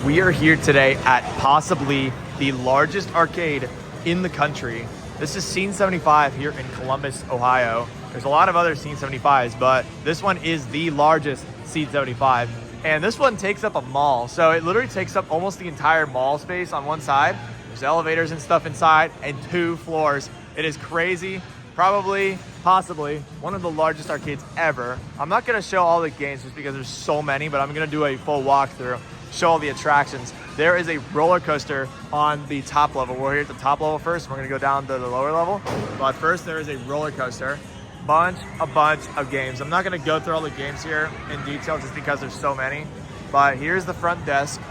We are here today at possibly the largest arcade in the country. This is Scene 75 here in Columbus, Ohio. There's a lot of other Scene 75s, but this one is the largest Scene 75. And this one takes up a mall. So it literally takes up almost the entire mall space on one side. There's elevators and stuff inside and 2 floors. It is crazy. Probably, possibly, one of the largest arcades ever. I'm not gonna show all the games just because there's so many, but I'm gonna do a full walkthrough, show all the attractions. There is a roller coaster on the top level. We're here at the top level first. We're gonna go down to the lower level. But first there is a roller coaster. A bunch of games. I'm not gonna go through all the games here in detail just because there's so many. But here's the front desk.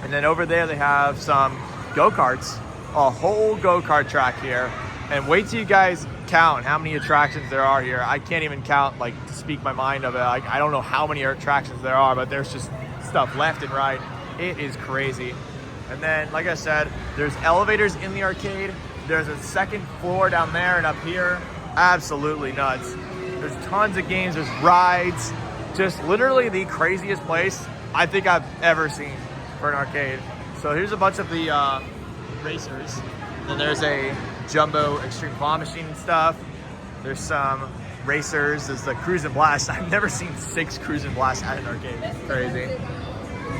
And then over there they have some go-karts, a whole go-kart track here. And wait till you guys count how many attractions there are here. I can't even count, like, to speak my mind of it. I don't know how many attractions there are, but there's just stuff left and right. It is crazy. And then, like I said, there's elevators in the arcade. There's a second floor down there and up here. Absolutely nuts. There's tons of games, there's rides. Just literally the craziest place I think I've ever seen for an arcade. So here's a bunch of the racers. And there's a jumbo extreme claw machine and stuff. There's some racers. There's the Cruise and Blast. I've never seen 6 Cruise and Blast at an arcade. It's crazy.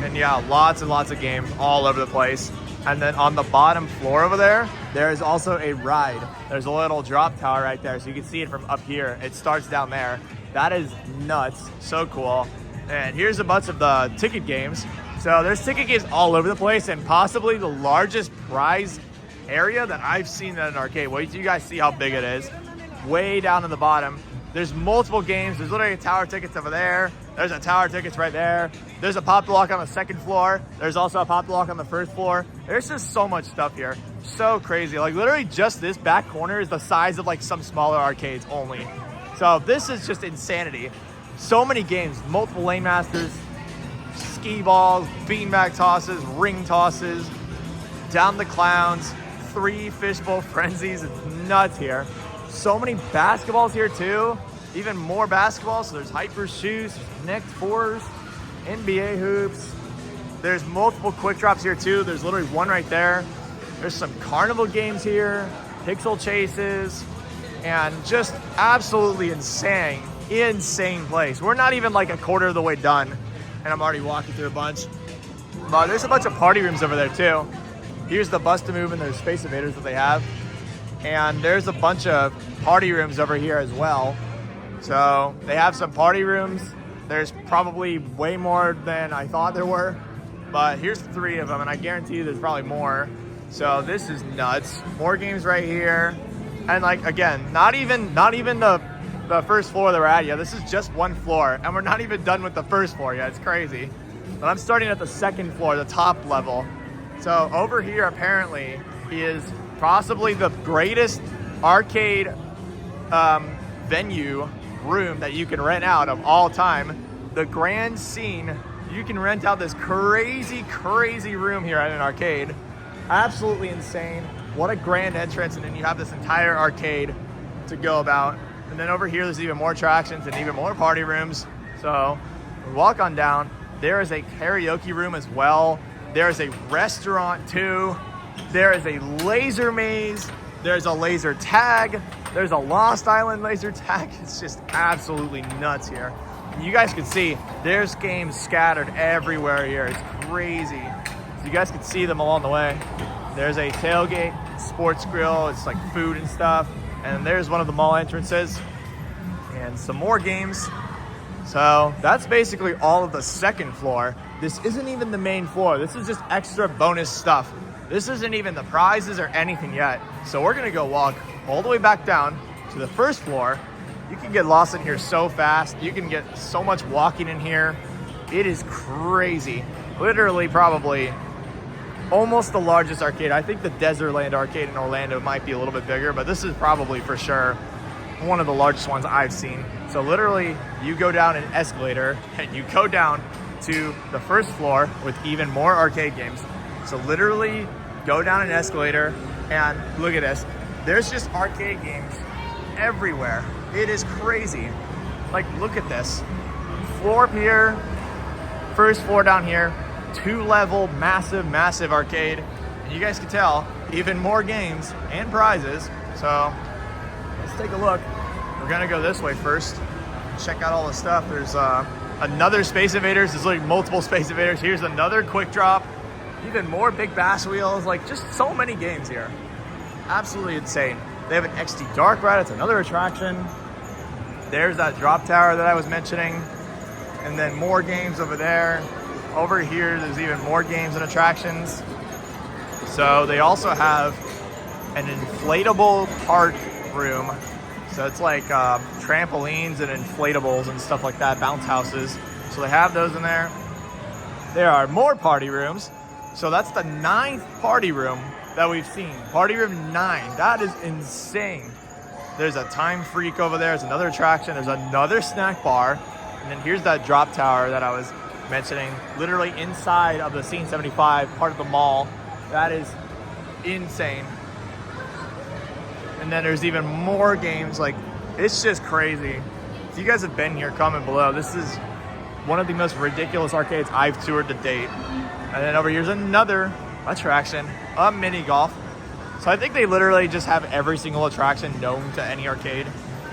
And yeah, lots and lots of games all over the place. And then on the bottom floor over there, there is also a ride. There's a little drop tower right there, so you can see it from up here. It starts down there. That is nuts. So cool. And here's a bunch of the ticket games. So there's ticket games all over the place, and possibly the largest prize area that I've seen at an arcade. Wait till you guys see how big it is. Way down in the bottom. There's multiple games. There's literally a tower tickets over there. There's a tower tickets right there. There's a pop lock on the second floor. There's also a pop lock on the first floor. There's just so much stuff here. So crazy. Like literally just this back corner is the size of like some smaller arcades only. So this is just insanity. So many games, multiple lane masters, ski balls, beanbag tosses, ring tosses, down the clowns, 3 fishbowl frenzies. It's nuts here. So many basketballs here too. Even more basketballs. So there's hyper shoes, Next 4s, NBA hoops. There's multiple quick drops here too. There's literally one right there. There's some carnival games here, pixel chases, and just absolutely insane place. We're not even like a quarter of the way done, and I'm already walking through a bunch. But there's a bunch of party rooms over there too. Here's the Bust-A-Move and there's Space Invaders that they have. And there's a bunch of party rooms over here as well. So they have some party rooms. There's probably way more than I thought there were. But here's 3 of them, and I guarantee you there's probably more. So this is nuts. More games right here. And like, again, not even the first floor that we're at yet. This is just one floor, and we're not even done with the first floor yet. It's crazy. But I'm starting at the second floor, the top level. So over here apparently is possibly the greatest arcade venue room that you can rent out of all time. The Grand Scene. You can rent out this crazy room here at an arcade. Absolutely insane. What a grand entrance, and then you have this entire arcade to go about. And then over here there's even more attractions and even more party rooms. So we walk on down. There is a karaoke room as well. There is a restaurant too. There is a laser maze. There's a laser tag. There's a Lost Island laser tag. It's just absolutely nuts here. And you guys can see there's games scattered everywhere here. It's crazy. So you guys can see them along the way. There's a tailgate, sports grill. It's like food and stuff. And there's one of the mall entrances. And some more games. So that's basically all of the second floor. This isn't even the main floor. This is just extra bonus stuff. This isn't even the prizes or anything yet. So we're gonna go walk all the way back down to the first floor. You can get lost in here so fast. You can get so much walking in here. It is crazy. Literally probably almost the largest arcade. I think the Desertland arcade in Orlando might be a little bit bigger, but this is probably for sure one of the largest ones I've seen. So literally you go down an escalator and you go down to the first floor with even more arcade games. So literally go down an escalator and look at this. There's just arcade games everywhere. It is crazy. Like, look at this. Floor up here, first floor down here, 2-level, massive arcade. And you guys can tell, even more games and prizes. So let's take a look. We're gonna go this way first. Check out all the stuff. There's another Space Invaders. There's like multiple Space Invaders. Here's another Quick Drop. Even more Big Bass Wheels. Like just so many games here. Absolutely insane. They have an XD Dark Ride. It's another attraction. There's that drop tower that I was mentioning. And then more games over there. Over here, there's even more games and attractions. So they also have an inflatable park room. So it's like trampolines and inflatables and stuff like that, bounce houses. So they have those in there. There are more party rooms. So that's the 9th party room that we've seen. Party room 9, that is insane. There's a Time Freak over there. There's another attraction. There's another snack bar. And then here's that drop tower that I was mentioning, literally inside of the Scene 75, part of the mall. That is insane. And then there's even more games. Like, it's just crazy. If you guys have been here, comment below. This is one of the most ridiculous arcades I've toured to date. And then over here's another attraction, a mini golf. So I think they literally just have every single attraction known to any arcade.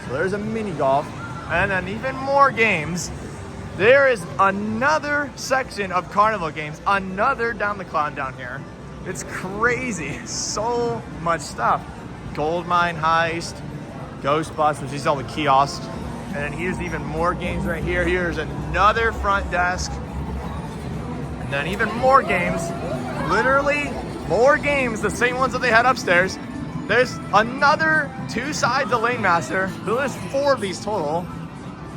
So there's a mini golf. And then even more games. There is another section of carnival games, another Down the Clown down here. It's crazy, so much stuff. Gold Mine Heist, Ghostbusters, these are all the kiosks. And then here's even more games right here. Here's another front desk. And then even more games, literally more games, the same ones that they had upstairs. There's another 2 sides of Lane Master. So there's 4 of these total.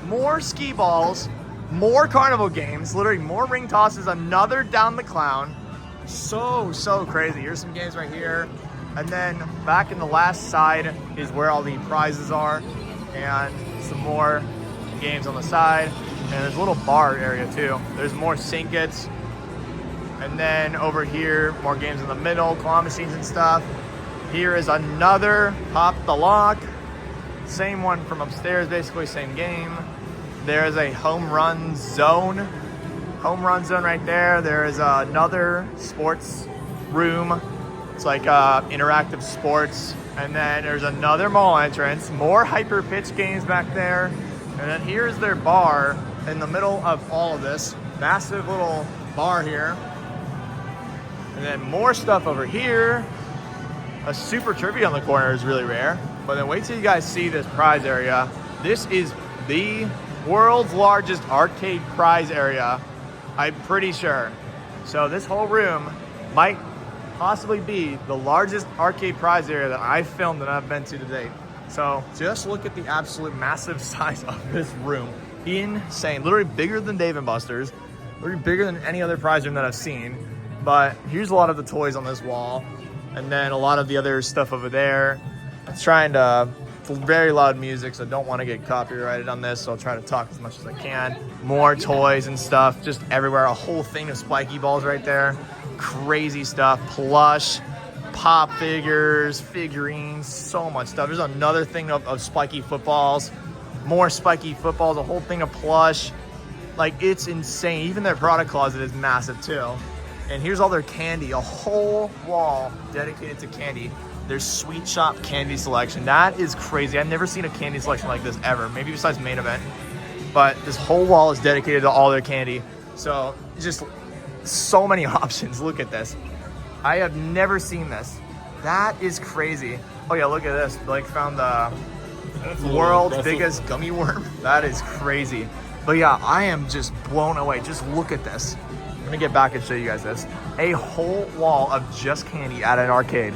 More skee balls, more carnival games, literally more ring tosses, another Down the Clown. So crazy. Here's some games right here. And then back in the last side is where all the prizes are, and some more games on the side. And there's a little bar area too. There's more Sinkits. And then over here, more games in the middle, claw machines and stuff. Here is another Pop the Lock. Same one from upstairs, basically same game. There's a home run zone. Home run zone right there. There is another sports room. It's like interactive sports. And then there's another mall entrance. More hyper pitch games back there. And then here's their bar in the middle of all of this. Massive little bar here. And then more stuff over here. A Super Trivia on the corner is really rare. But then wait till you guys see this prize area. This is the world's largest arcade prize area, I'm pretty sure. So this whole room might possibly be the largest arcade prize area that I've filmed and I've been to date. So just look at the absolute massive size of this room. Insane, literally bigger than Dave & Buster's, literally bigger than any other prize room that I've seen. But here's a lot of the toys on this wall. And then a lot of the other stuff over there. It's trying to, very loud music, so I don't want to get copyrighted on this, so I'll try to talk as much as I can. More toys and stuff just everywhere. A whole thing of spiky balls right there. Crazy stuff. Plush, pop figures, figurines, so much stuff. There's another thing of spiky footballs. More spiky footballs, a whole thing of plush. Like, it's insane. Even their product closet is massive too. And here's all their candy, a whole wall dedicated to candy. Their Sweet Shop candy selection. That is crazy. I've never seen a candy selection like this ever, maybe besides Main Event. But this whole wall is dedicated to all their candy. So just so many options. Look at this. I have never seen this. That is crazy. Oh yeah, look at this. Blake found the world's biggest gummy worm. That is crazy. But yeah, I am just blown away. Just look at this. I'm gonna get back and show you guys this. A whole wall of just candy at an arcade.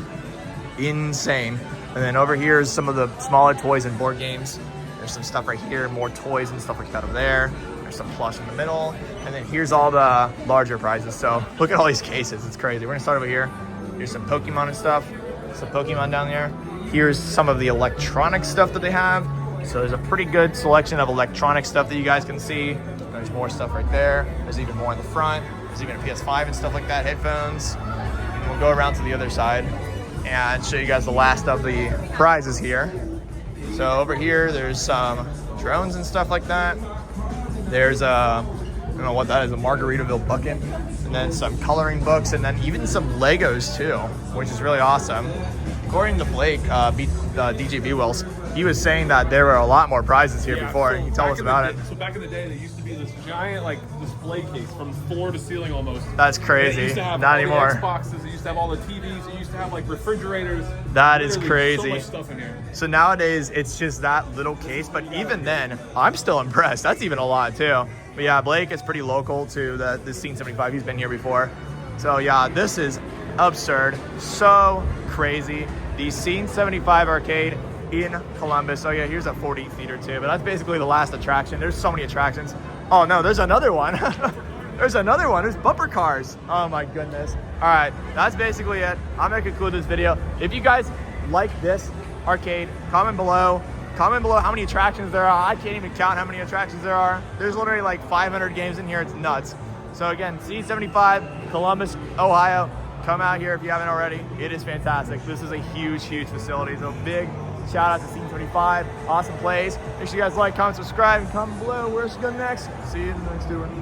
Insane. And then over here is some of the smaller toys and board games. There's some stuff right here, more toys and stuff like that over there. There's some plush in the middle. And then here's all the larger prizes. So look at all these cases, it's crazy. We're gonna start over here. Here's some Pokemon and stuff. Some Pokemon down there. Here's some of the electronic stuff that they have. So there's a pretty good selection of electronic stuff that you guys can see. There's more stuff right there. There's even more in the front. There's even a PS5 and stuff like that, headphones. And we'll go around to the other side and show you guys the last of the prizes here. So over here, there's some drones and stuff like that. There's I don't know what that is, a Margaritaville bucket. and then some coloring books, and then even some Legos too, which is really awesome. According to Blake, DJ B. Wills, he was saying that there were a lot more prizes here before. So He told us about it. So back in the day, there used to be this giant like display case from floor to ceiling almost. That's It crazy. used to have Not all anymore. the Xboxes. It used to have all the TVs. It used to have like refrigerators. That is Literally crazy. So much stuff in here. So nowadays, it's just that little case, but even then, I'm still impressed. That's even a lot too. But yeah, Blake is pretty local to the Scene 75. He's been here before. So yeah, this is absurd. So crazy. The Scene 75 arcade in Columbus. So yeah, here's a 4D theater too, but that's basically the last attraction. There's so many attractions. Oh no, there's another one. There's another one. There's bumper cars. Oh my goodness. All right, that's basically it. I'm gonna conclude this video. If you guys like this arcade, comment below. Comment below how many attractions there are. I can't even count how many attractions there are. There's literally like 500 games in here. It's nuts. So again, C75, Columbus, Ohio. Come out here if you haven't already. It is fantastic. This is a huge, huge facility. So big shout out to Scene75. Awesome place. Make sure you guys like, comment, subscribe, and comment below where to go next. See you in the next one.